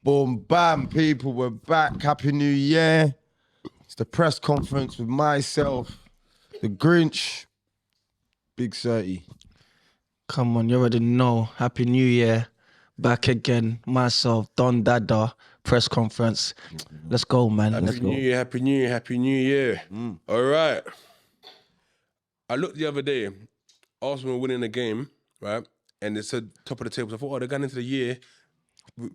Boom, bam, people, we're back. Happy New Year. It's the press conference with myself, the Grinch, Big 30. Come on, you already know. Happy New Year. Back again. Myself, Don Dada, press conference. Let's go, man. Let's Happy New Year, Happy New Year, Happy New Year. All right. I looked the other day, Arsenal were winning a game, right? And it said top of the table. So I thought, they're going into the year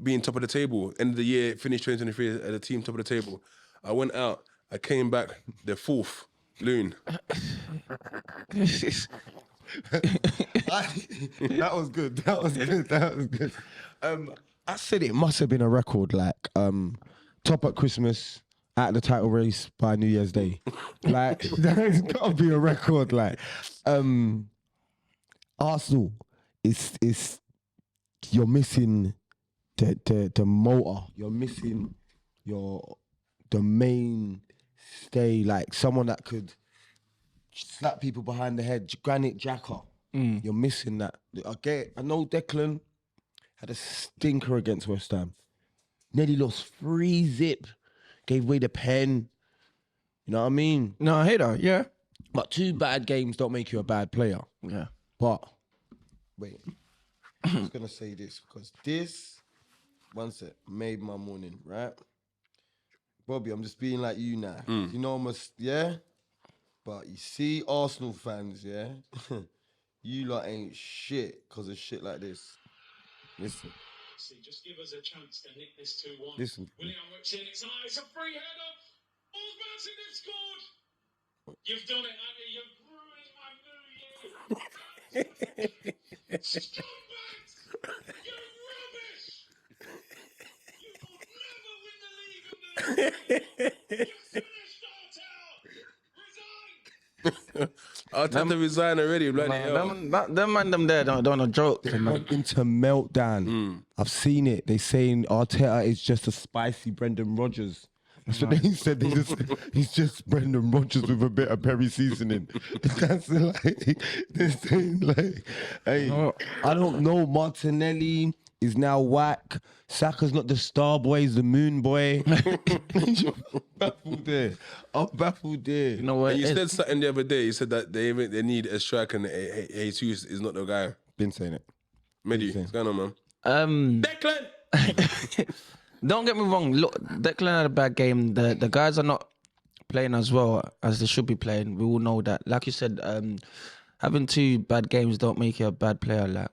being top of the table. End of the year, finished 2023 as a team top of the table. I went out, I came back, they're fourth, Loon. That was good. That was good. I said it must have been a record, like top at Christmas, at the title race by New Year's Day. Like there's gotta be a record. Like Arsenal is you're missing the motor. You're missing the mainstay, like someone that could slap people behind the head, Granite Xhaka. You're missing that. I know Declan had a stinker against West Ham. Nearly lost 3-0. Gave away the pen. You know what I mean? No, I hate that, yeah. But 2 bad games don't make you a bad player. Yeah. But, wait. I was going to say this because this, one sec, made my morning, right? Bobby, I'm just being like you now. You know, yeah? But you see Arsenal fans, yeah? You lot ain't shit because of shit like this. Listen. Just give us a chance to nick this 2-1. Listen. Willian whips in, it's high, it's a free header. All's bouncing, they've scored. You've done it, Andy. You're ruining my New Year. Scumbags! You're rubbish! You will never win the league under the You've finished, Arteta! Resign! I'll tell them to resign already, bloody hell. Them there don't no joke. Went into meltdown. I've seen it. They saying Arteta is just a spicy Brendan Rodgers. That's what they said. He's just Brendan Rodgers with a bit of Perry seasoning. That's like they're saying like, hey, I don't know. Martinelli is now whack. Saka's not the star boy, he's the moon boy. Baffled there. I'm baffled there. You know what? And you said something the other day. You said that they need a striker and Jesus is not the guy. Been saying it. Mehdi, what's going on, man? Declan! Don't get me wrong. Look, Declan had a bad game. The guys are not playing as well as they should be playing. We all know that. Like you said, having 2 bad games don't make you a bad player. Like,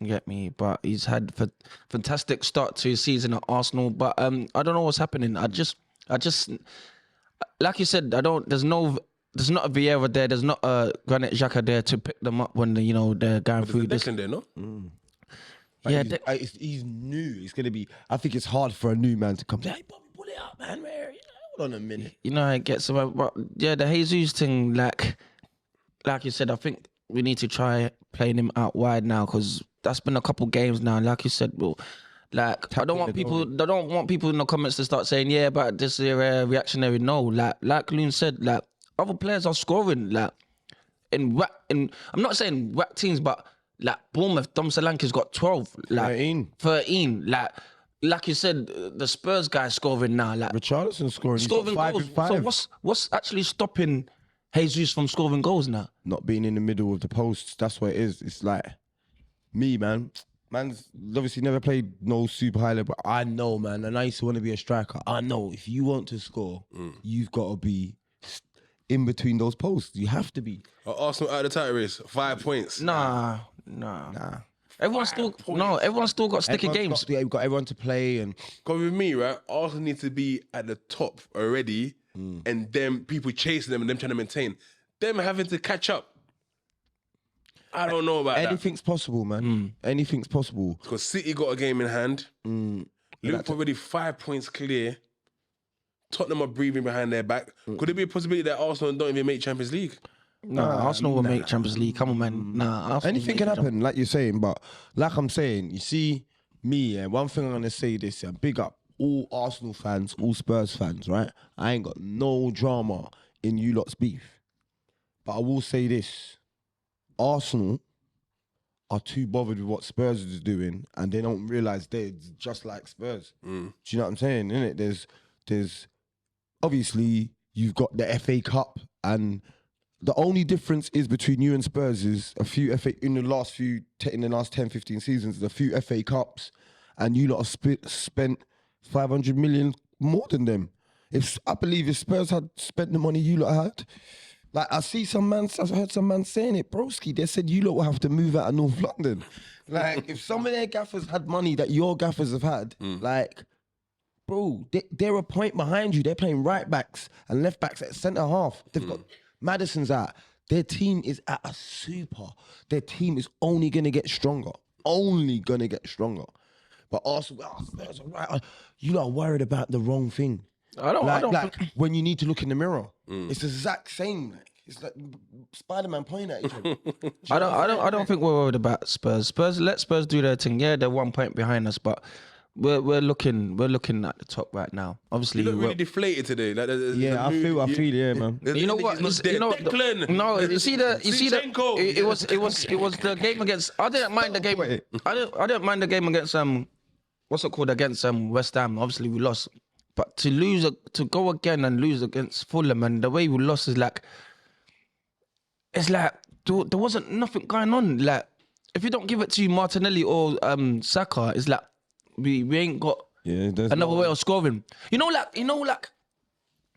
you get me? But he's had a fantastic start to his season at Arsenal. But I don't know what's happening. I just, like you said, there's not a Vieira there. There's not a Granit Xhaka there to pick them up when they're going through this. Declan there, no? Yeah, he's new. It's gonna be. I think it's hard for a new man to come. Hey, Bobby, pull it up, man. Hold on a minute. You know, I get some. But yeah, the Jesus thing, like you said, I think we need to try playing him out wide now because that's been a couple games now. Like you said, well, like I don't want people in the comments to start saying, yeah, but this is reactionary. No, like Loonz said, like other players are scoring, like in I'm not saying whack teams, but. Like Bournemouth, Dom Solanke's got 12, like 13. Like you said, the Spurs guy scoring now. Like Richarlison scoring 5 goals. and 5. So what's actually stopping Jesus from scoring goals now? Not being in the middle of the posts. That's what it is. It's like me, man. Man's obviously never played no super high level. But I know, man, and I used to want to be a striker. I know if you want to score, you've got to be in between those posts. You have to be. Arsenal out of the title race, 5 points. Nah. Everyone's still got sticky games. You've got everyone to play, and Because with me, right, Arsenal need to be at the top already, and then people chasing them and them trying to maintain. Them having to catch up. I don't know about anything's possible, man. Anything's possible. Because City got a game in hand. Liverpool already 5 points clear. Tottenham are breathing behind their back. Could it be a possibility that Arsenal don't even make Champions League? Arsenal will make Champions League. Come on, man. Anything can happen, like you're saying. But like I'm saying, you see me, and one thing I'm going to say this, big up all Arsenal fans, all Spurs fans, right? I ain't got no drama in you lot's beef. But I will say this. Arsenal are too bothered with what Spurs is doing, and they don't realise they're just like Spurs. Do you know what I'm saying? Innit? There's obviously you've got the FA Cup, and the only difference is between you and Spurs is a few in the last 10, 15 seasons, a few FA Cups, and you lot have spent 500 million more than them. I believe if Spurs had spent the money you lot had, like I heard some man saying it, broski, they said you lot will have to move out of North London. Like if some of their gaffers had money that your gaffers have had, like, bro, they're a point behind you. They're playing right backs and left backs at centre half. They've got Maddison's out. Their team is at a super. Their team is only going to get stronger. Only going to get stronger. But Arsenal, Spurs are right. You lot are worried about the wrong thing. I don't think... when you need to look in the mirror. It's the exact same. Like, it's like Spider-Man pointing at each other. I don't think we're worried about Spurs. Let Spurs do their thing. Yeah, they're 1 point behind us, but we're looking at the top right now. Obviously, you look really deflated today. Like, I feel, yeah, man. You know what? Declan. No, you see the. It was the game against. I didn't mind the game. I didn't mind the game against what's it called, against West Ham. Obviously, we lost. But to go again and lose against Fulham, and the way we lost is like, it's like there wasn't nothing going on. Like, if you don't give it to Martinelli or Saka, it's like we ain't got another way of scoring. You know, like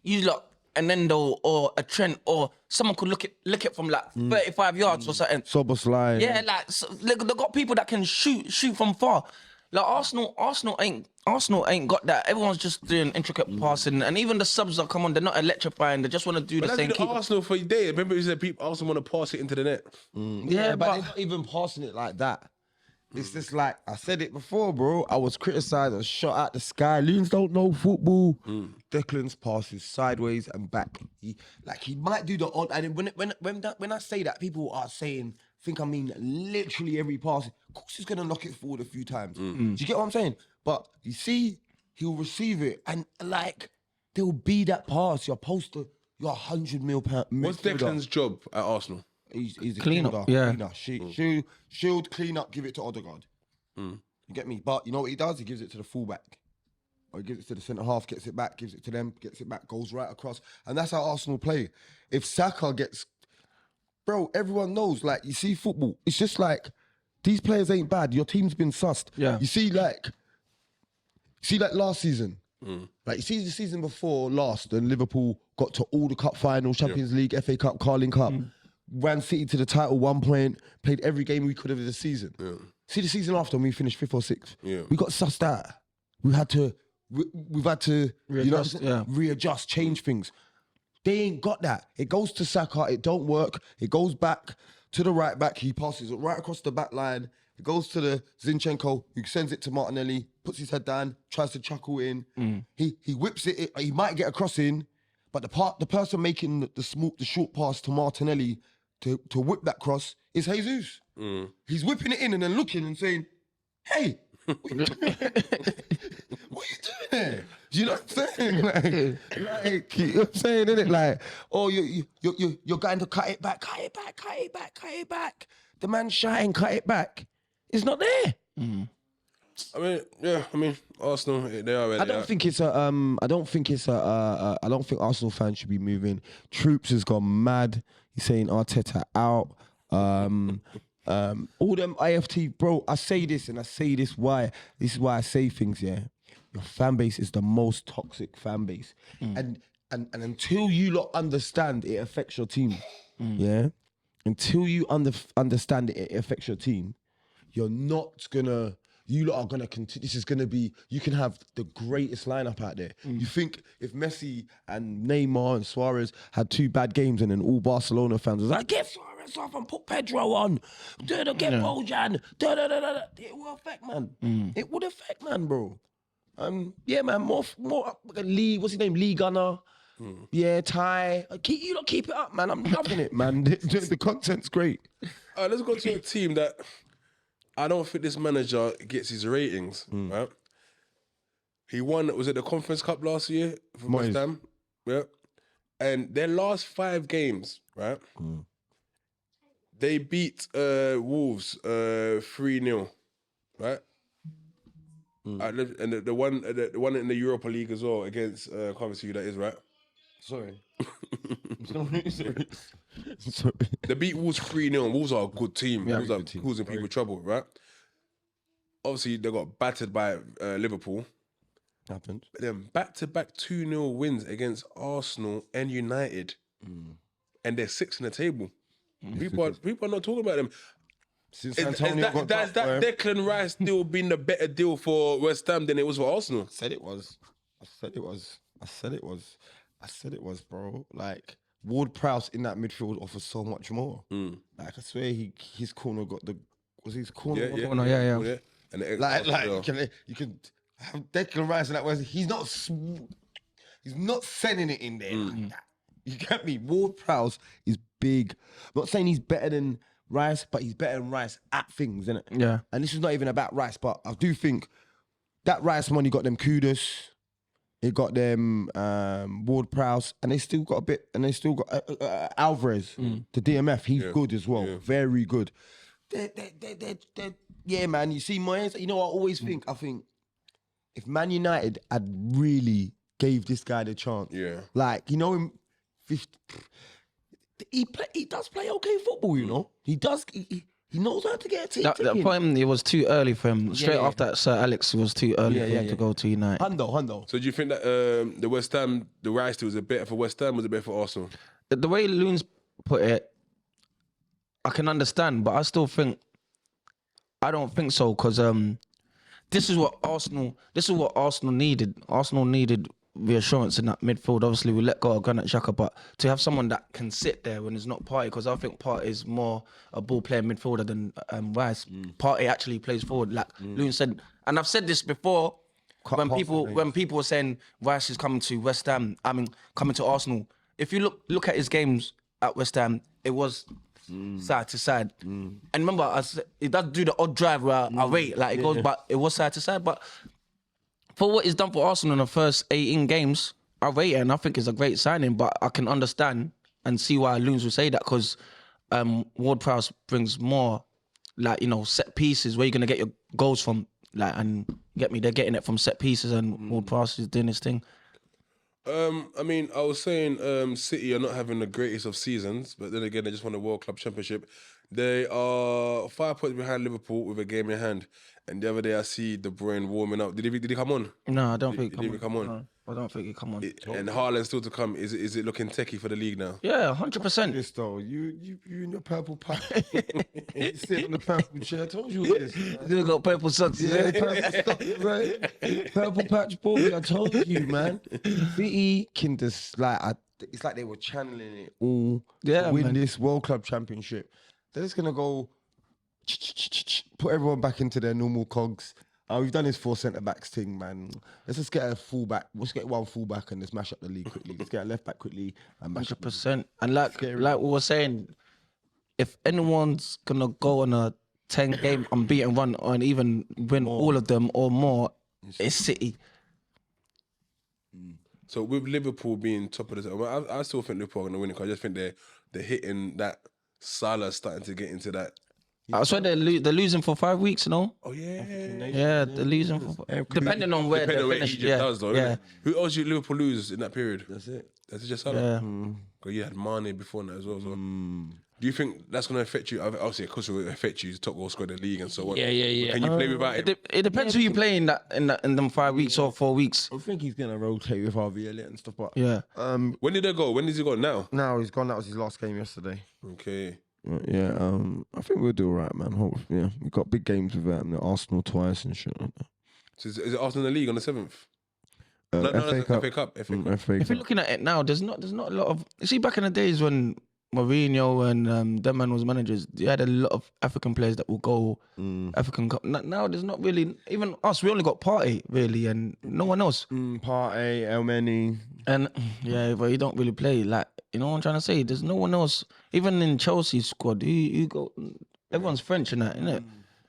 you lot, and then or a Trent or someone could lick it from like 35 yards or something. Soboslai. Yeah, like they got people that can shoot from far. Like Arsenal ain't got that. Everyone's just doing intricate passing, and even the subs that come on, they're not electrifying. They just want to do the same. That's Arsenal for a day. Remember, you said Arsenal want to pass it into the net. Yeah, but they're not even passing it like that. It's just like I said it before, bro. I was criticised and shot at the sky. Loonz don't know football. Declan's passes sideways and back. He might do the odd. And when I say that, people are saying, think I mean literally every pass. Of course he's gonna knock it forward a few times. Do you get what I'm saying? But you see, he'll receive it, and like there'll be that pass. You're 100 mil pound. What's Declan's job at Arsenal? He's a clean cleaner. up, yeah. Shield, clean up, give it to Odegaard. You get me? But you know what he does? He gives it to the fullback. Or he gives it to the centre half, gets it back, gives it to them, gets it back, goes right across. And that's how Arsenal play. If Saka gets... Bro, everyone knows, like, you see football, it's just like, these players ain't bad. Your team's been sussed. Yeah. You see, like last season. Like, you see the season before last, and Liverpool got to all the cup finals, Champions League, FA Cup, Carling Cup. Ran City to the title 1 point, played every game we could have this season. See the season after when we finished 5th or 6th. We got sussed out. We've had to readjust, readjust, change things. They ain't got that. It goes to Saka, it don't work. It goes back to the right back. He passes it right across the back line. It goes to the Zinchenko, who sends it to Martinelli, puts his head down, tries to chuckle in. He whips it. He might get a cross in, but the person making the short pass to Martinelli to whip that cross is Jesus. He's whipping it in and then looking and saying, "Hey, what are you doing? What are you doing there?" Do you know what I'm saying? Like you know what I'm saying, innit? Like, oh, you're going to cut it back. The man's shouting, cut it back. It's not there. I mean, Arsenal, they are. I don't think Arsenal fans should be moving. Troops has gone mad. He's saying Arteta out. All them IFT, bro. I say this and I say this why. This is why I say things. Yeah, your fan base is the most toxic fan base, and until you lot understand it affects your team. Yeah, until you understand it affects your team, you're not gonna. You lot are going to continue. This is going to be, you can have the greatest lineup out there. You think if Messi and Neymar and Suarez had 2 bad games and then all Barcelona fans was like, get Suarez off and put Pedro on. Get Bojan. It will affect, man. It would affect, man, bro. Yeah, man, more Lee, what's his name? Lee Gunner. Yeah, Ty. You lot keep it up, man. I'm loving it, man. The content's great. Let's go to a team that I don't think this manager gets his ratings, right? He won, was it the Conference Cup last year for West Ham? Yeah. And their last 5 games, right? They beat Wolves 3-0, right? And the one in the Europa League as well against I can't see who that is, right? Sorry. Sorry. They beat Wolves 3-0. Wolves are a good team. Yeah, Wolves are good team. causing people trouble, right? Obviously, they got battered by Liverpool. Happened. But then back-to-back 2-0 wins against Arsenal and United. And they're 6th in the table. People are not talking about them. Since Is Antonio got that dropped, Declan Rice deal been the better deal for West Ham than it was for Arsenal? I said it was, bro. Like Ward-Prowse in that midfield offers so much more. Like I swear, his corner got the his corner. Yeah. And the Like you can have Declan Rice in that way. He's not sending it in there like that. You get me? Ward-Prowse is big. I'm not saying he's better than Rice, but he's better than Rice at things, isn't it? Yeah. And this is not even about Rice, but I do think that Rice money got them Kudus, it got them Ward-Prowse, and they still got a bit, and they still got Alvarez, the DMF. He's good as well, very good. Yeah, man. You see, Moyes. You know, I always think. I think if Man United had really gave this guy the chance, like you know him, he does play okay football. You know, he does. He knows how to get a team. That point, it was too early for him. Straight after that, Sir Alex, it was too early for him to go to United. Hundo. So do you think that the West Ham, the Rice deal was a better for West Ham, was it better for Arsenal? The way Loonz put it, I can understand, but I still think I don't think so because this is what Arsenal needed. Arsenal needed reassurance in that midfield. Obviously, we let go of Granit Xhaka, but to have someone that can sit there when it's not Partey, because I think Partey is more a ball player midfielder than Rice. Partey actually plays forward, like Loonz said, and I've said this before. When people were saying Rice is coming to West Ham, coming to Arsenal. If you look at his games at West Ham, it was side to side. And remember, it does do the odd drive where I wait, like it goes, but it was side to side. But for what he's done for Arsenal in the first 18 games, I rate it, and I think it's a great signing. But I can understand and see why Loonz would say that because Ward-Prowse brings more, like, you know, set pieces where you're gonna get your goals from, like, and get me, they're getting it from set pieces, and Ward-Prowse is doing his thing. I mean, I was saying City are not having the greatest of seasons, but then again, they just won the World Club Championship. They are 5 points behind Liverpool with a game in hand. And the other day, I see De Bruyne warming up. Did he come on? No, I don't think Did he come on? No, I don't think he come on. And Haaland still to come. Is it looking techie for the league now? Yeah, 100%. This though, you in your purple patch. You sit on the purple chair. I told you this. You got purple socks. Yeah, purple patch boy. I told you, man. City can just it's like they were channeling it all to win this World Club Championship. They're just gonna go put everyone back into their normal cogs. We've done this 4 centre-backs thing, man. Let's just get a fullback. Let's get one fullback and let's mash up the league quickly. Let's get a left-back quickly and mash up. 100%. And like we were saying, if anyone's going to go on a 10-game unbeaten run and even win all of them or more, it's City. So with Liverpool being top of the... I still think Liverpool are going to win it because I just think they're hitting that Salah starting to get into that. I swear they're losing for 5 weeks, no? Oh, yeah. Yeah, they're losing for... Depending on where they're finished. Egypt does, though, yeah. Who else did Liverpool lose in that period? That's it. That's just Salah? Yeah. Because you had Mane before that as well. So. Do you think that's going to affect you? Obviously, of course, it will affect you. Top goal scorer in the league and so on. Yeah. Can you play without him? It depends who you play in them 5 weeks or 4 weeks. I think he's gonna rotate with RV Elliott and stuff. But Yeah. When did they go? When does he go now? now he's gone. That was his last game yesterday. Okay. Yeah, I think we'll do all right, man. Yeah, we've got big games with Arsenal twice and shit like that. So is it Arsenal in the league on the 7th? FA Cup. FA Cup. FA If you're Cup. looking at it now, there's not a lot of... You see, back in the days when Mourinho and them man was managers, you had a lot of African players that will go African Cup. Now there's not really... Even us, we only got Partey, really, and no one else. Partey, Elmeni. And, yeah, but you don't really play. Like, you know what I'm trying to say? There's no one else. Even in Chelsea's squad, you go... Everyone's French in that, innit?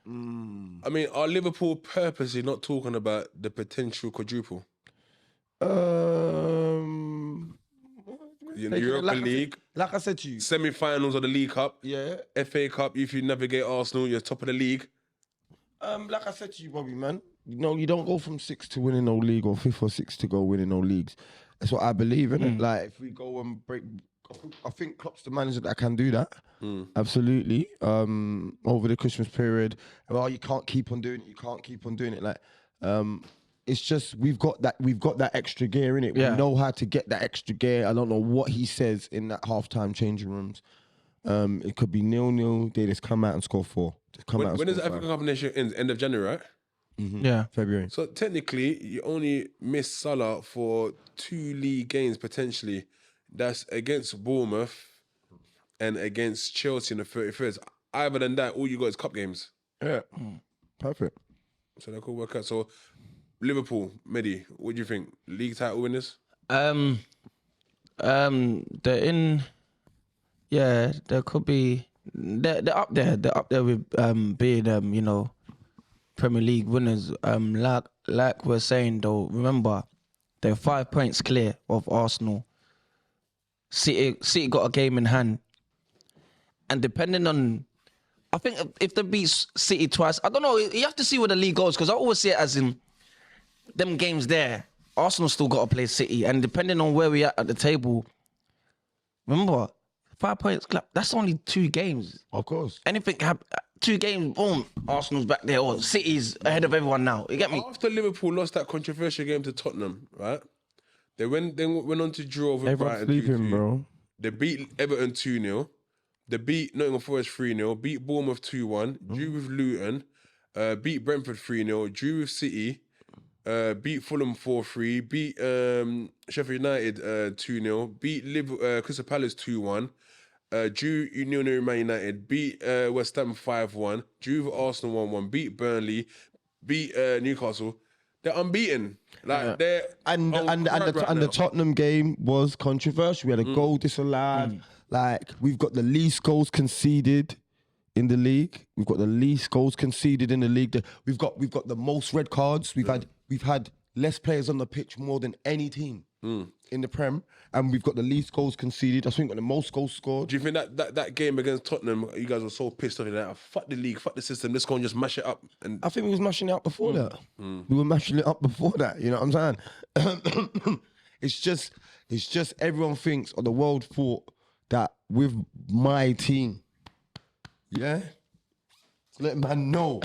I mean, are Liverpool purposely not talking about the potential quadruple? In the Europa League, like I said to you, Semi-finals of the League Cup, yeah. FA Cup. If you navigate Arsenal, you're top of the league. Like I said to you, Bobby, man, you don't go from 6th to winning no league or 5th or 6th to go winning no leagues. That's what I believe in it. Like if we go and break, I think Klopp's the manager that can do that. Absolutely. Over the Christmas period, well, you can't keep on doing it. You can't keep on doing it. Like, it's just we've got that extra gear in it. Yeah. We know how to get that extra gear. I don't know what he says in that halftime changing rooms. It could be 0-0. They just come out and score 4. When is the African Cup of Nations ends? End of January, right? Yeah. February. So technically, you only miss Salah for 2 league games potentially. That's against Bournemouth and against Chelsea in the 31st. Other than that, all you got is cup games. Yeah. Perfect. So that could work out. So Liverpool, Mehdi, what do you think? League title winners? They're in. Yeah, there could be. They're up there. They're up there with being Premier League winners. Like we're saying though, remember they're 5 points clear of Arsenal. City got a game in hand, and depending on, I think if they beat City twice, I don't know. You have to see where the league goes because I always see it as in them games there. Arsenal still got to play City, and depending on where we at the table, remember 5 points. That's only 2 games. Of course. Anything happen, 2 games, boom, Arsenal's back there, or City's ahead of everyone now. You get me? After Liverpool lost that controversial game to Tottenham, right? They went on to draw with Everyone's Brighton sleeping, 2-2. bro. They beat Everton 2-0. They beat Nottingham Forest 3-0. Beat Bournemouth 2-1. Drew with Luton. Beat Brentford 3-0. Drew with City. Beat Fulham 4-3. Beat Sheffield United 2-0. Beat Crystal Palace 2-1. Drew 0-0 Man United. Beat West Ham 5-1. Drew with Arsenal 1-1. Beat Burnley. Beat Newcastle. They're unbeaten. Like they're And the Tottenham game was controversial. We had a goal disallowed. Like we've got the least goals conceded in the league. We've got the least goals conceded in the league. We've got the most red cards. We've had less players on the pitch more than any team in the Prem, and we've got the least goals conceded. I think we've got the most goals scored. Do you think that game against Tottenham, you guys were so pissed off? Like, fuck the league, fuck the system. Let's go and just mash it up. And I think we was mashing it up before that. We were mashing it up before that. You know what I'm saying? It's just everyone thinks, or the world thought that with my team, yeah, let man know,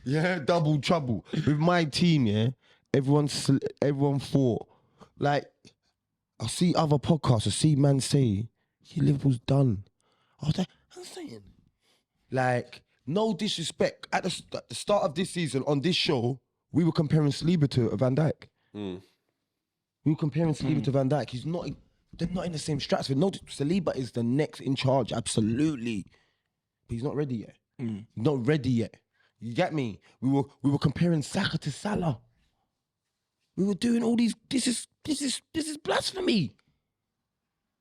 yeah, double trouble with my team, yeah. Everyone thought, like, I see other podcasts, I see man say, yeah, Liverpool's done. I was like, I'm saying, like, no disrespect. At the start of this season, on this show, we were comparing Saliba to Van Dijk. We were comparing Saliba to Van Dijk. They're not in the same stratosphere. No, Saliba is the next in charge, absolutely. But he's not ready yet. He's not ready yet. You get me? We were comparing Saka to Salah. We were doing all these. This is blasphemy.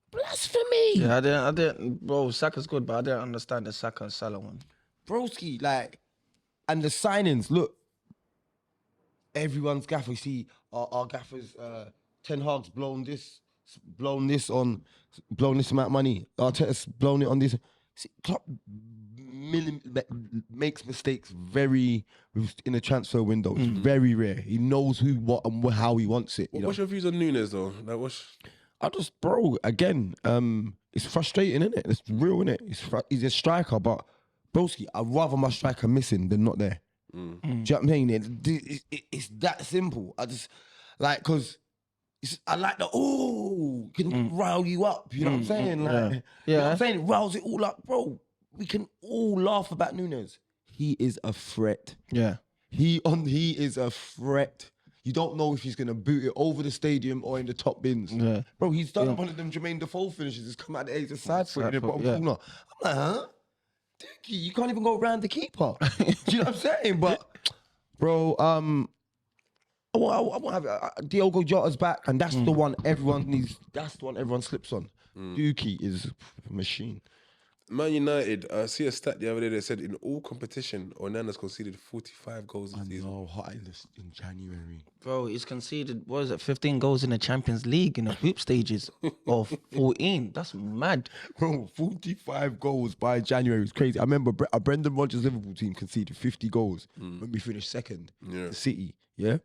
Blasphemy. Yeah, I didn't. Bro, Saka's good, but I didn't understand the Saka and Salah one. Broski, like, and the signings. Look, everyone's gaffer. You see, our gaffers. Ten Hag's blown this amount of money. Arteta's blown it on this. See, Klopp makes mistakes very in the transfer window. It's very rare. He knows who, what, and how he wants it. what's your views on Nunez though? Like, Bro, again, it's frustrating, isn't it? It's real, isn't it? He's a striker, but broski, I'd rather my striker missing than not there. Do you know what I'm saying? It's that simple. I just like because. I like the can rile you up. You know what I'm saying? Like, you know what I'm saying? It riles it all up, bro. We can all laugh about Nunez. He is a threat. Yeah. He is a threat. You don't know if he's gonna boot it over the stadium or in the top bins. Yeah. Bro, he's done one of them Jermaine Defoe finishes. He's come out the edge of side foot in the bottom corner. I'm like, huh? Dickie, you can't even go around the keeper. Do you know what I'm saying? But, bro, I want to have Diogo Jota's back, and that's the one everyone needs. That's the one everyone slips on. Dookie is a machine. Man United, I see a stat the other day that said in all competition, Onana's conceded 45 goals this season. No, hot in January. Bro, he's conceded, what is it, 15 goals in the Champions League in the group stages of 14. That's mad. Bro, 45 goals by January is crazy. I remember a Brendan Rodgers Liverpool team conceded 50 goals when we finished second. Yeah. The City, yeah?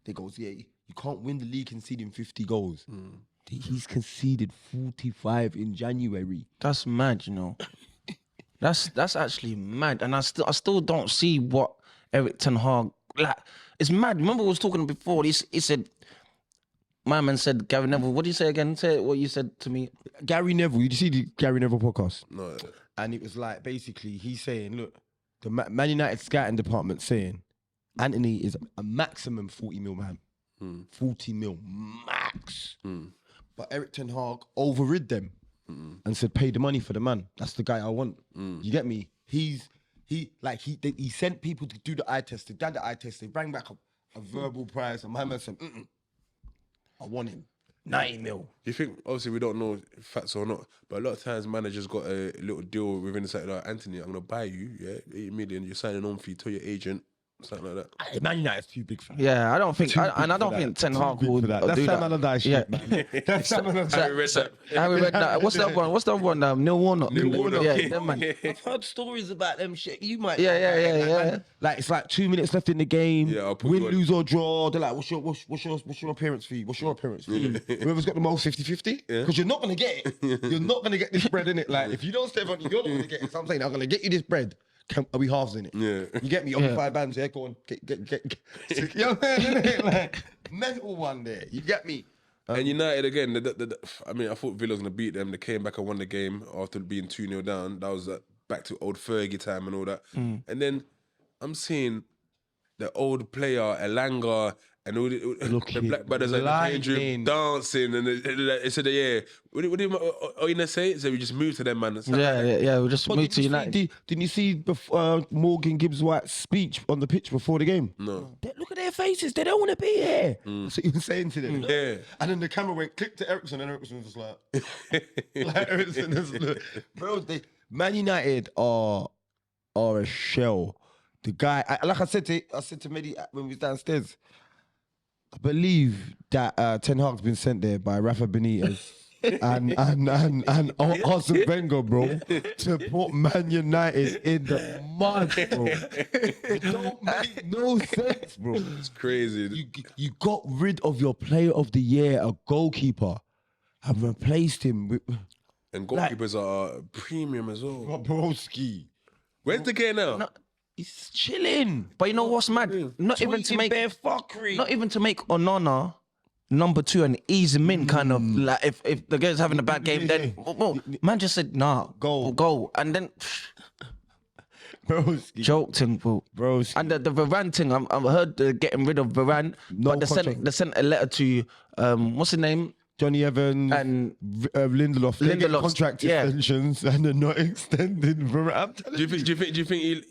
They goes, yeah, you can't win the league conceding 50 goals. He's conceded 45 in January. That's mad, you know. That's actually mad. And I still don't see what Eric Ten Hag, like, it's mad. Remember we was talking before, he said, my man said, Gary Neville, what did you say again? Say what you said to me. Gary Neville, you see the Gary Neville podcast? No. And it was like, basically, he's saying, look, the Man United scouting department saying, Anthony is a maximum 40 mil man. 40 mil max. But Eric Ten Hag overrid them and said, pay the money for the man. That's the guy I want. You get me? He sent people to do the eye test. They did the eye test. They bring back a verbal price. And my man said, I want him. 90 mil. You think, obviously, we don't know if facts or not, but a lot of times managers got a little deal within the side, like, Anthony, I'm going to buy you, 8 million, you're signing on fee, tell your agent, something like that. Man United's too big for that. Yeah, I don't think, I don't think Ten Hag will do That's that. Sam Allardyce shit, man. That's Sam Allardyce. Harry Redknapp. What's that one? What's the other one? Neil Warnock. Yeah, them man. I've heard stories about them shit. You might. Yeah. Like it's like 2 minutes left in the game. Yeah, I'll put win, you on. lose or draw. They're like, what's your appearance fee? What's your appearance fee? Whoever's got the most 50-50. Because you're not gonna get it. You're not gonna get this bread in it. Like if you don't step on, you're not gonna get it. So I'm saying I'm gonna get you this bread. Are we halves in it? Yeah. You get me? On 5 bands, yeah, go on. Get. You know what I mean, innit? Like, mental one there. You get me? And United, again, I mean, I thought Villa was going to beat them. They came back and won the game after being 2-0 down. That was back to old Fergie time and all that. And then I'm seeing the old player, Elanga, and all the Black Brothers at the Managerial dancing. And they said, yeah, what did Oina say? So we just moved to them, man. Yeah, we just moved to United. Didn't you see Morgan Gibbs White's speech on the pitch before the game? No. Look at their faces. They don't want to be here. That's what he was saying to them. Yeah. And then the camera went click to Ericsson, and Ericsson was like, Ericsson is, look. Bro, Man United are a shell. The guy, like I said to Mehdi when we was downstairs, I believe that Ten Hag's been sent there by Rafa Benitez and Arsene Wenger, bro, to put Man United in the mud, bro. It don't make no sense, bro. It's crazy. You got rid of your player of the year, a goalkeeper, and replaced him with And goalkeepers are premium as well. Broski. Where's the game now? No, He's chilling. but you know what's mad? Not even to make Onana number 2 and ease him in, kind of like if the guy's having a bad game, then man just said nah, go, and then Broski. joked him, bro. Broski. And the Varane thing, I've heard they're getting rid of Varane, but they sent a letter to what's his name? Johnny Evans And Lindelof. They get Lindelof, contract yeah. extensions and they're not extending. Do you think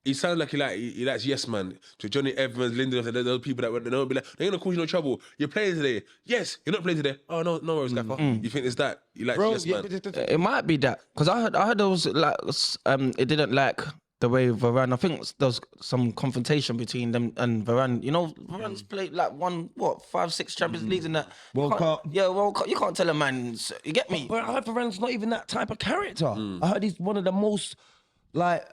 he sounds like he likes yes man to Johnny Evans, Lindelof, those people that don't be like, they're gonna cause you no trouble. You're playing today. Yes, you're not playing today. Oh no worries, Gaffer. You think it's that? You like yes man? It might be that because I heard there was like it didn't like the way Varane. I think there was some confrontation between them and Varane. You know, Varane's played like 5-6 Champions Leagues in that World Cup. Yeah, World Cup. You can't tell a man. You get me? But I heard Varane's not even that type of character. I heard he's one of the most like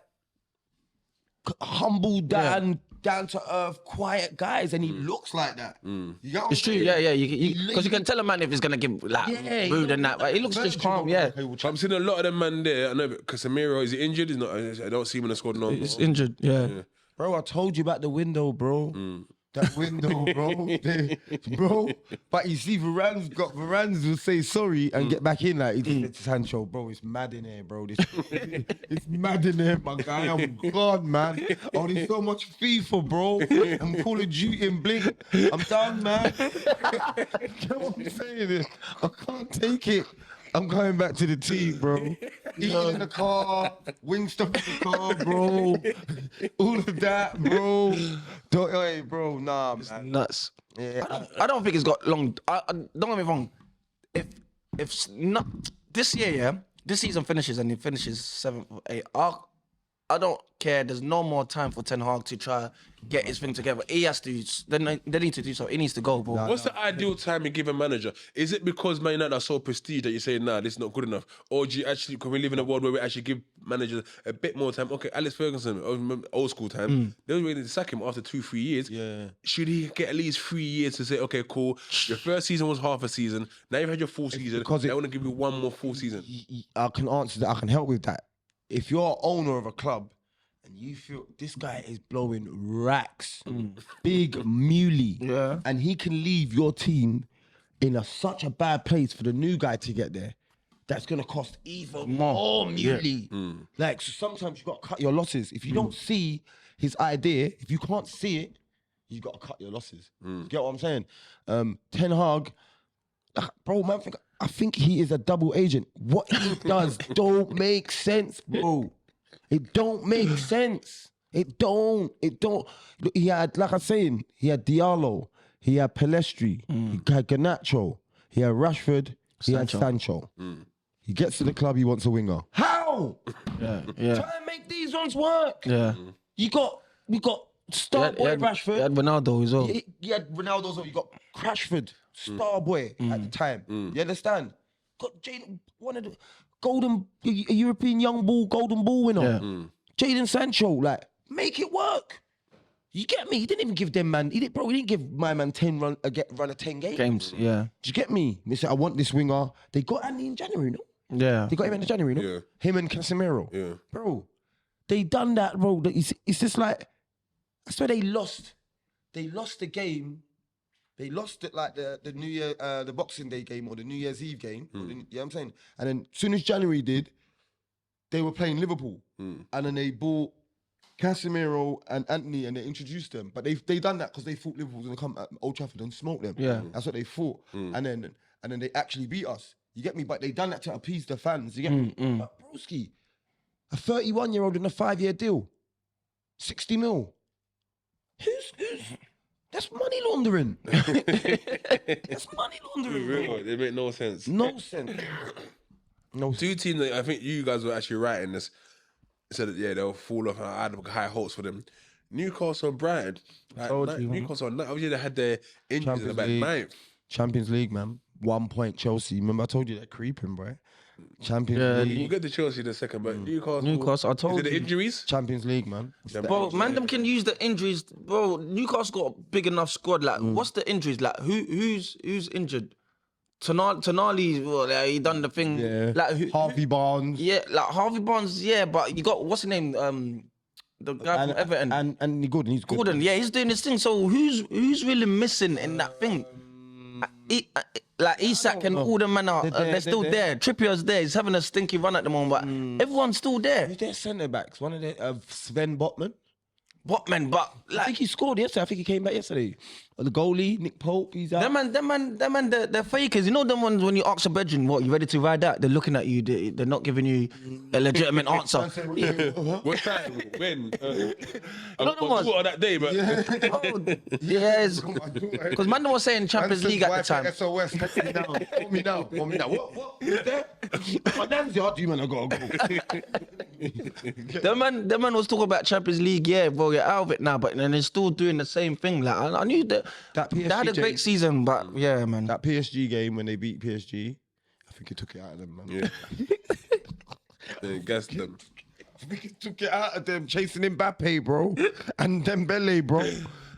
humble, down to earth, quiet guys, and he looks like that. You get what It's true. I'm Yeah, saying? because you can tell a man if he's gonna give like rude and that. Right? He looks just calm. Yeah, I'm seeing a lot of them man there. I know Casemiro, is he injured? He's not. I don't see him in the squad no. he's injured. Yeah. Bro, I told you about the window, bro. That window, bro. But you see, Varane's will say sorry and get back in. Like, he just his hand show, bro. It's mad in here, bro. It's mad in here, my guy. I'm God, man. Oh, there's so much FIFA, bro. I'm Call of Duty and Blink. I'm done, man. You know what I'm saying? I can't take it. I'm going back to the team, bro. Eating in the car, Wingstop in the car, bro. All of that, bro. Hey, bro, nah, man. Nuts. Yeah, I don't think it's got long. Don't get me wrong. If not this year, this season finishes and he finishes 7th or 8th, I don't care. There's no more time for Ten Hag to try get his thing together. He has to. They need to do so. He needs to go, bro. What's the ideal time you give a manager? Is it because Man United are so prestige that you say, nah, this is not good enough? Or do you actually, can we live in a world where we actually give managers a bit more time? Okay, Alex Ferguson, old school time, they were ready to sack him after 2-3 years. Yeah. Should he get at least 3 years to say, okay, cool, your first season was half a season, now you've had your full season, because I want to give you one more full season. I can answer that. I can help with that. If you're owner of a club and you feel this guy is blowing racks, big muley, and he can leave your team in such a bad place for the new guy to get there, that's gonna cost even more muley. Like, so sometimes you gotta cut your losses. If you don't see his idea, if you can't see it, you gotta cut your losses. You get what I'm saying? Ten Hag, bro, man, I think he is a double agent. What he does don't make sense, bro. It don't make sense. It don't. Look, he had, like I'm saying, he had Diallo, he had Pelestri, he had Garnacho, he had Rashford, he had Sancho. He gets to the club, he wants a winger. How? Yeah. Try and make these ones work. Yeah. We got star boy Rashford. He had Ronaldo as well. You had Ronaldo as well. You got Crashford, star boy at the time. You understand? Got Jadon, one of the a European young ball, golden ball winner. Jadon Sancho, like, make it work. You get me? He didn't even give them man. He didn't give my man 10 run of 10 games. Yeah. Do you get me? They said, I want this winger. They got Andy in January, no? Yeah. They got him in January, no? Yeah. Him and Casemiro. Yeah. Bro, they done that, bro. It's just like, I swear they lost. They lost the game. They lost it like the New Year, the Boxing Day game or the New Year's Eve game. You know what I'm saying? And then as soon as January did, they were playing Liverpool. And then they bought Casemiro and Anthony and they introduced them. But they done that because they thought Liverpool was going to come at Old Trafford and smoke them. Yeah. That's what they thought. And then they actually beat us. You get me? But they done that to appease the fans. You get me? But broski, a 31-year-old in a 5-year deal, 60 mil. Who's that's money laundering. That's money laundering. Bro. It make no sense. No sense. No. Two teams that I think you guys were actually writing this said that they'll fall off and I had high hopes for them. Newcastle and Brighton. Newcastle, obviously they had their injuries in the back ninth. Champions League, man. 1 point Chelsea. Remember I told you they're creeping, bro. Champions League. We'll get to Chelsea in a second, but Newcastle, I told is it the you. injuries? Champions League, man. Bro, man, them can use the injuries. Bro, Newcastle got a big enough squad. Like, what's the injuries? Like, who's injured? Tonali, well, he done the thing. Yeah. Like, Harvey Barnes. Yeah, like Harvey Barnes. Yeah, but you got what's his name? The guy from Everton. And Gordon. He's good. Gordon. Yeah, he's doing this thing. So who's really missing in that thing? Like Isak and all the men are they're still there. Trippier's there. He's having a stinky run at the moment, but everyone's still there. Who's their centre backs? One of their Sven Botman. Botman, but I like think he scored yesterday. I think he came back yesterday. The goalie, Nick Pope, he's out. them man, they're fakers. You know them ones when you ask a bedroom, what, you ready to ride that? They're looking at you. They're not giving you a legitimate answer. What time? When? Not the ones. On that day, but Yes, because man was saying Champions League at the time. SOS, call me now. What? Who's there? My name's the you man, I gotta go. The man was talking about Champions League. Yeah, well, you're out of it now, but then they're still doing the same thing. Like I knew that PSG they had a great season, but yeah, man. That PSG game when they beat PSG, I think it took it out of them, man. Yeah. Gassed them. I think it took it out of them, chasing Mbappe, bro, and Dembele, bro.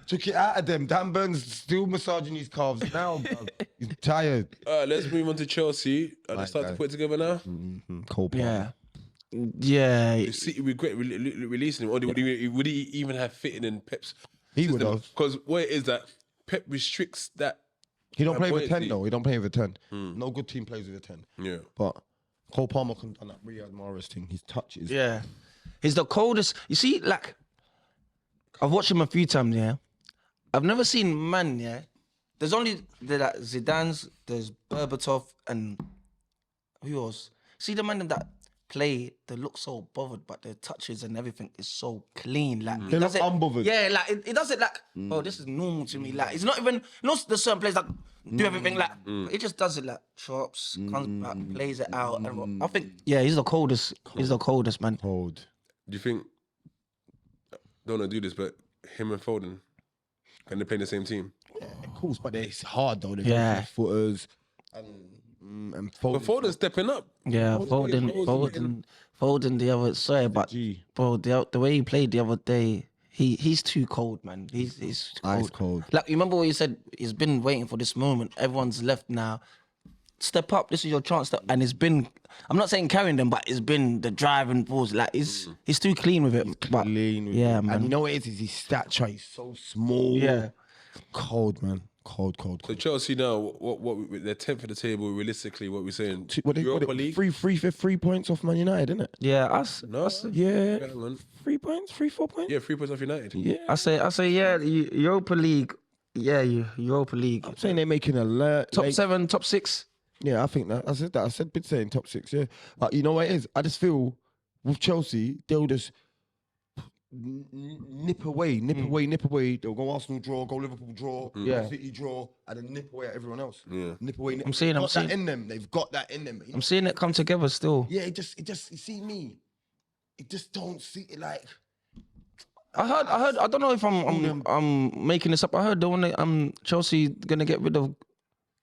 Took it out of them. Dan Burns still massaging his calves now, bro. He's tired. Let's move on to Chelsea. Are they start to put it together now? Cole Palmer. Yeah. Is City regret releasing him, or would he even have fitted in Pep's? He would have. Because what it is that Pep restricts that. He don't play with a 10 buoyancy. though. He don't play with a 10. No good team plays with a 10. Yeah. But Cole Palmer can do that Riyad Mahrez thing. His touches. Yeah. He's the coldest. You see, like, I've watched him a few times, yeah. I've never seen man, yeah. There's only like Zidane's, there's Berbatov, and who else? See the man that play, they look so bothered, but their touches and everything is so clean. Like They it look does it- unbothered. Yeah, like it does it like, oh, this is normal to me. Like it's not even, there's certain players like do everything like he just does it like chops, comes back, plays it out. And I think he's the coldest. He's the coldest, man. Cold. Do you think? Don't want to do this, but him and Foden, can they play in the same team? Of course, but it's hard though. There's Yeah. footers and Foden. But Foden's stepping up. Yeah, Foden the other bro, the way he played the other day, he's too cold, man. He's Ice cold. Like you remember what you said? He's been waiting for this moment. Everyone's left now. Step up. This is your chance. And it's been. I'm not saying carrying them, but it's been the driving balls. Like he's too clean with it. But Clean with yeah, it. man. And you know what it is his stature is so small. Yeah. Cold, man. Cold. So Chelsea now, what they're 10th of the table. Realistically, what we're saying, Europa League. 3 points off Man United, isn't it? Yeah, No, Yeah. hang on. 3 points, 4 points. Yeah, 3 points off United. Yeah. I say, yeah, Europa League. Yeah, Europa League. I'm saying they're making a alert. Top 7, top 6. Yeah, I think that. I said that. I said been saying top 6. Yeah, but you know what it is? I just feel with Chelsea, they'll just nip away. They'll go Arsenal draw, go Liverpool draw, Yeah. City draw, and then nip away at everyone else. Yeah. Nip away. I'm seeing that in them. They've got that in them. I'm seeing it come together still. Yeah, it just. You see me. It just don't see it like. I heard. I don't know if I'm making this up. I heard the one Chelsea gonna get rid of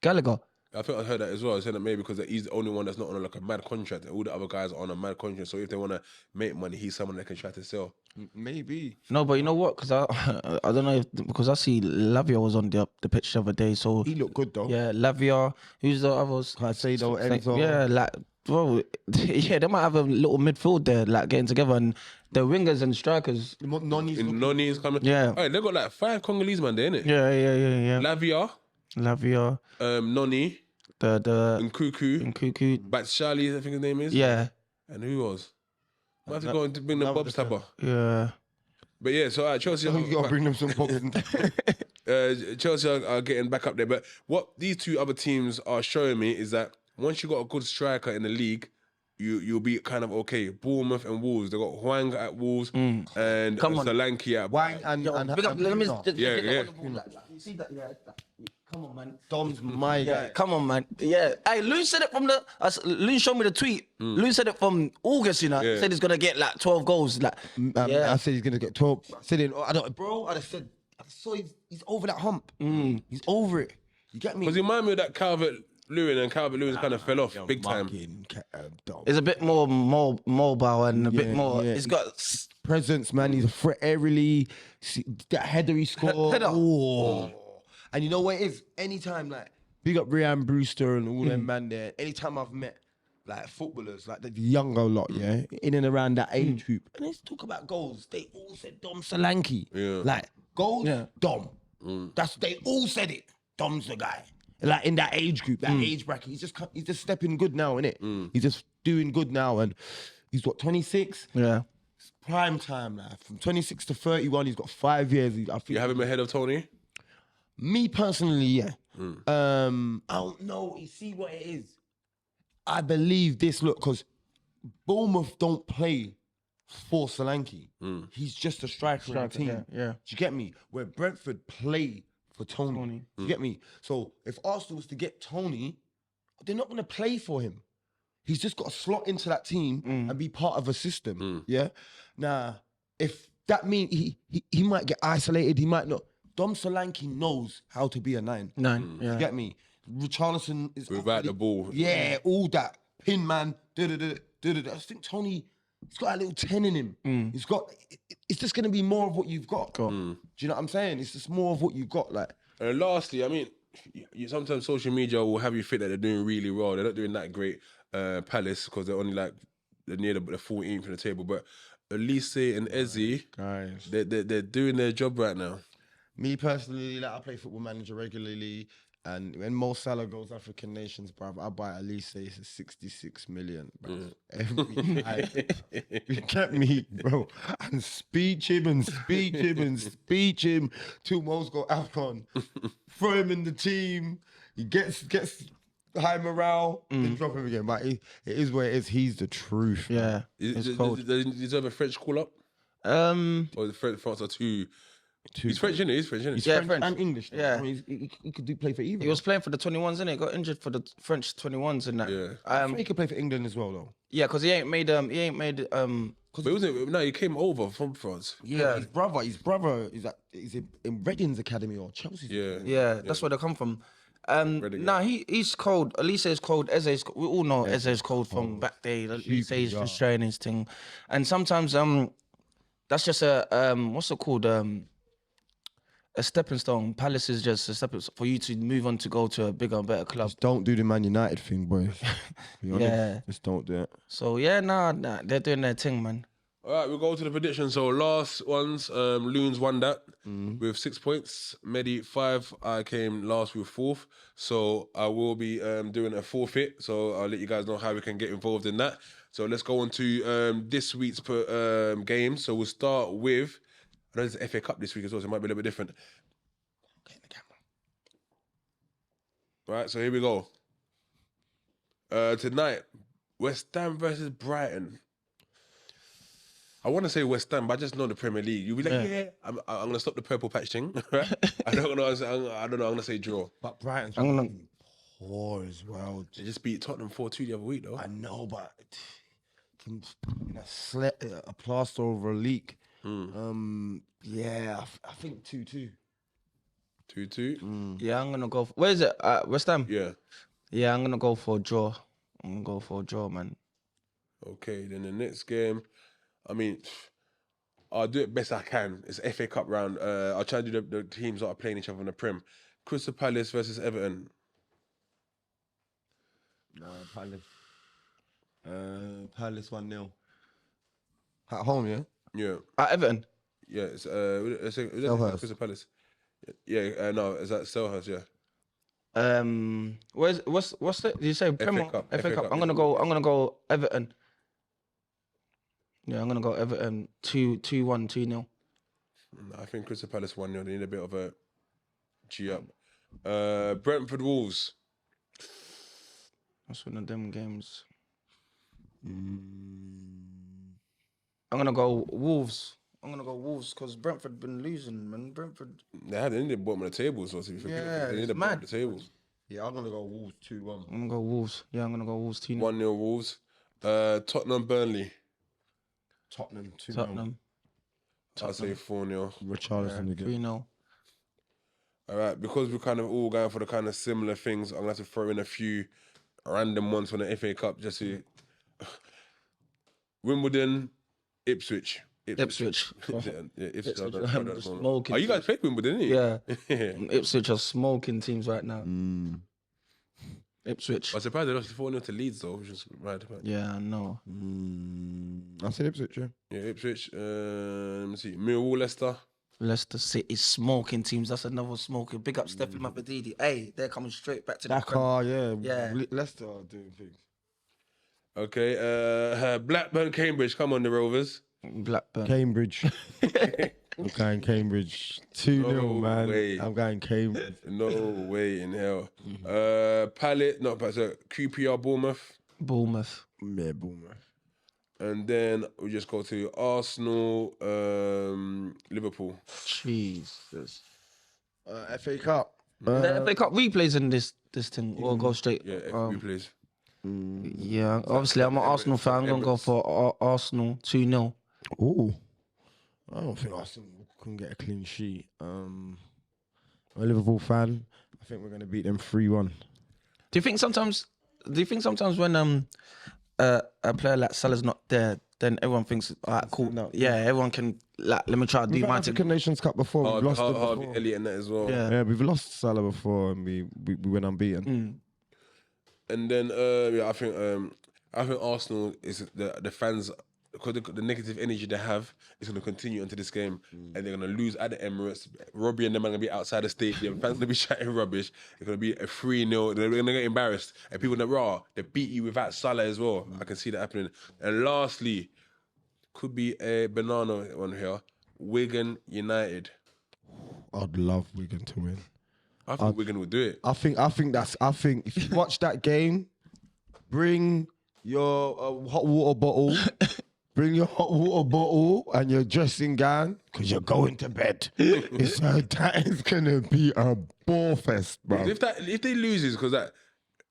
Gallagher. I think I heard that as well. I said that maybe because he's the only one that's not on like a mad contract. All the other guys are on a mad contract. So if they want to make money, he's someone that can try to sell. Maybe. No, but you know what? Because I don't know because I see Lavia was on the pitch the other day. So He looked good though. yeah, Lavia. Who's the others? Caicedo, Enzo. Yeah, like bro. Yeah, they might have a little midfield there, like getting together, and the wingers and strikers. Noni's And Noni is coming. Yeah. Hey, they got like 5 Congolese man there, innit? Yeah. Lavia, Lavia, Noni, the and Cuckoo, Nkuku. Batshuayi, I think his name is. Yeah, And who else? Might have to go and bring the Bob Stabber. yeah. But yeah, so Chelsea, You gotta bring them some pops. Chelsea are getting back up there. But what these two other teams are showing me is that once you got a good striker in the league, you'll be kind of okay. Bournemouth and Wolves, they got Hwang at Wolves and Come on. Solanke at Wang and Big up, let me Bruno. just Yeah, get yeah. on the ball like that. You see that? Yeah. Come on, man. Dom's my Yeah, guy. come on, man. Yeah. Hey, Loonz said it from the. Loonz showed me the tweet. Loonz said it from August. You know, Yeah. he said he's gonna get like 12 goals. Like, yeah. I said he's gonna get 12. I said it. I don't, bro. I just said I saw he's over that hump. He's over it. You get me? Because he reminded me of that Calvert-Lewin, and Calvert-Lewin kind of fell off big time. Fucking Dom. It's a bit more mobile and a bit more. yeah. It's got. Presence, man. He's a threat aerially. See, that header he scored. Header. Oh. And you know what it is? Anytime, like, big up Ryan Brewster and all them man there. Anytime I've met, like, footballers, like the younger lot, yeah, in and around that age group, and let's talk about goals. They all said Dom Solanke. Yeah. Like, goals, Yeah. Dom. They all said it. Dom's the guy. Like, in that age group, that age bracket, he's just stepping good now, innit? He's just doing good now, and he's what, 26? Yeah. It's prime time now. From 26 to 31, he's got 5 years. I think. You have him ahead of Tony? Me personally, yeah. I don't know. You see what it is? I believe this, look, because Bournemouth don't play for Solanke. He's just a striker in the team. yeah. Do you get me? Where Brentford play for Tony. Do you get me? So if Arsenal was to get Tony, they're not going to play for him. He's just got to slot into that team and be part of a system. Yeah. Now, if that means he might get isolated, he might not. Dom Solanke knows how to be a 9. Yeah. You get me? Richarlison is Without the ball. Yeah, all that. Pin man. I just think Tony, he's got a little 10 in him. He's got. It's just gonna be more of what you've got. Do you know what I'm saying? It's just more of what you've got. Like, And lastly, I mean, sometimes social media will have you think that they're doing really well. They're not doing that great. Palace, because they're only like they're near the 14th in the table. But Elise and Eze, guys. they're doing their job right now. Me personally, like I play Football Manager regularly, and when Mo Salah goes African nations, bruv, I buy at least say it's 66 million, bruv. Every time. You get me, bro. And speech him till Mo's go AFCON. Throw him in the team. He gets high morale, then drop him again. But it is what it is. He's the truth. Yeah. Does It's cold. he deserve a French call up? Um, Or the France are too He's French, isn't he? He's French, isn't he? He's Yeah, French, French. and English. Yeah. I mean, he could play for either. He was playing for the 21s, innit? Got injured for the French 21s and that. Yeah. I think he could play for England as well, though. Yeah, because he ain't made But he wasn't. No, he came over from France. Yeah, his brother is in Reading's academy or Chelsea's. Yeah. Yeah, that's where they come from. Nah, he's cold. Elise is cold. Eze's we all know Eze's cold from back day. Elise is frustrating his thing, and sometimes that's just a what's it called a stepping stone. Palace is just a stepping stone for you to move on to go to a bigger and better club. Just don't do the Man United thing, boys. Be honest. Yeah. Just don't do it. So yeah, nah, they're doing their thing, man. All right, we'll go to the prediction. So last ones, Loonz won that with 6 points. Medi 5. I came last with 4th. So I will be doing a forfeit. So I'll let you guys know how we can get involved in that. So let's go on to this week's game. So we'll start with, I know it's FA Cup this week as well, so it might be a little bit different. Get in the camera. All right, so here we go. Tonight, West Ham versus Brighton. I want to say West Ham, but I just know the Premier League. You'll be like, yeah, I'm going to stop the purple patch thing. Right? I don't know. I'm going to say draw. But Brighton's poor as well. They just beat Tottenham 4-2 the other week, though. I know, but a plaster over a leak. Yeah, I think 2-2. 2-2? Yeah, I'm gonna go. Where is it? West Ham. Yeah. Yeah, I'm gonna go for a draw. I'm gonna go for a draw, man. Okay, then the next game, I mean, I'll do it best I can. It's FA Cup round. I'll try to do the teams that are playing each other in the Prem. Crystal Palace versus Everton. Palace. Palace 1-0. At home, yeah? Yeah. Everton. Yeah, it's Selhurst. Crystal Palace. Yeah, no, is that Selhurst? Yeah. What's that? Did you say Premier Cup, FA FA Cup? Cup, I'm gonna go Everton. Yeah, I'm gonna go Everton 2-1, 2-0. I think Crystal Palace 1-0. They need a bit of a G up. Brentford Wolves. That's one of them games. I'm gonna go Wolves. I'm gonna go Wolves because Brentford been losing, man. Brentford. They need the bottom of the table, so to be fair. Yeah, they need the it's bottom mad. of the table. Yeah, I'm going to go Wolves 2-1. I'm gonna go Wolves. Yeah, I'm gonna go Wolves 2-0. 1-0 Wolves. Tottenham Burnley. Tottenham 2-0. Tottenham. I'll say 4-0. Richarlison again. 3-0. All right, because we're kind of all going for the kind of similar things, I'm going to have to throw in a few random ones from the FA Cup just to... Wimbledon, Ipswich. Ipswich. Yeah, Ipswich. Smoking Oh, you guys played Wimbledon, didn't you? Yeah. Ipswich are smoking teams right now. Ipswich. I'm surprised they lost 4-0 to Leeds, though, which is mad. Yeah, I know. I said Ipswich, yeah. Yeah, Ipswich. Let me see. Millwall, Leicester. Leicester City smoking teams. That's another smoking. Big up Stephen Mavadidi. Hey, they're coming straight back to the Dakar, yeah. Yeah. Leicester are doing things. Okay, Blackburn, Cambridge. Come on, the Rovers. Blackburn. Cambridge. I'm going Cambridge. 2-0, No man. way. I'm going Cambridge. No way in hell. QPR, Bournemouth. Bournemouth. Yeah, Bournemouth. And then we just go to Arsenal, Liverpool. Jesus. FA Cup. The FA Cup replays in this thing or go straight. Yeah, replays. Yeah, obviously I'm an Arsenal fan. I'm gonna go for Arsenal 2-0. Ooh. I don't think Arsenal can get a clean sheet. I'm a Liverpool fan. I think we're going to beat them 3-1. Do you think sometimes when a player like Salah's not there, then everyone thinks, all right, cool. No. Yeah, everyone can let me try to do We've my had thing. African Nations Cup before. We've lost it Harvey before. Elliott and that as well. Yeah. Yeah, we've lost Salah before and we went unbeaten. And then I think Arsenal is the fans, because the negative energy they have is going to continue into this game, and they're going to lose at the Emirates. Robbie and them are going to be outside the stadium. Fans going to be chatting rubbish. It's going to be a 3-0. They're going to get embarrassed, and people that they beat you without Salah as well. I can see that happening. And lastly, could be a banana one here. Wigan United. I'd love Wigan to win. I think Wigan would do it. I think if you watch that game, bring your hot water bottle, Bring your hot water bottle and your dressing gown because you're going to bed. That is going to be a ball fest, bro. If they loses, because that,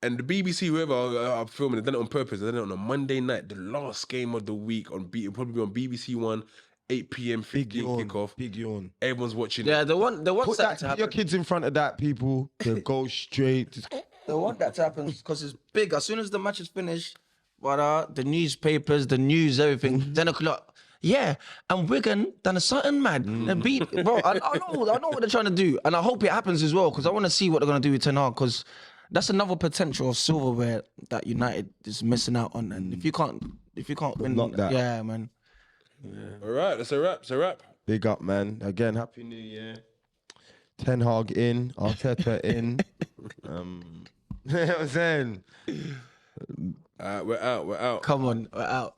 and the BBC, whoever are filming, they've done it on purpose. They've done it on a Monday night, the last game of the week on probably on BBC One, 8 p.m. 15 kickoff. Big yawn. Everyone's watching. Yeah, it. the one Put that to your happen. kids in front of that, people. They'll go straight. The one that happens because it's big. As soon as the match is finished, the newspapers, the news, everything, 10 o'clock. Yeah, and Wigan done a something mad. They beat, bro. I know what they're trying to do, and I hope it happens as well because I want to see what they're gonna do with Ten Hag because that's another potential of silverware that United is missing out on. And if you can't win, that. yeah, man. All right, that's a wrap. It's a wrap. Big up, man. Again, Happy New Year. Ten Hag in, Arteta in. You know what I'm saying? We're out. Come on, we're out.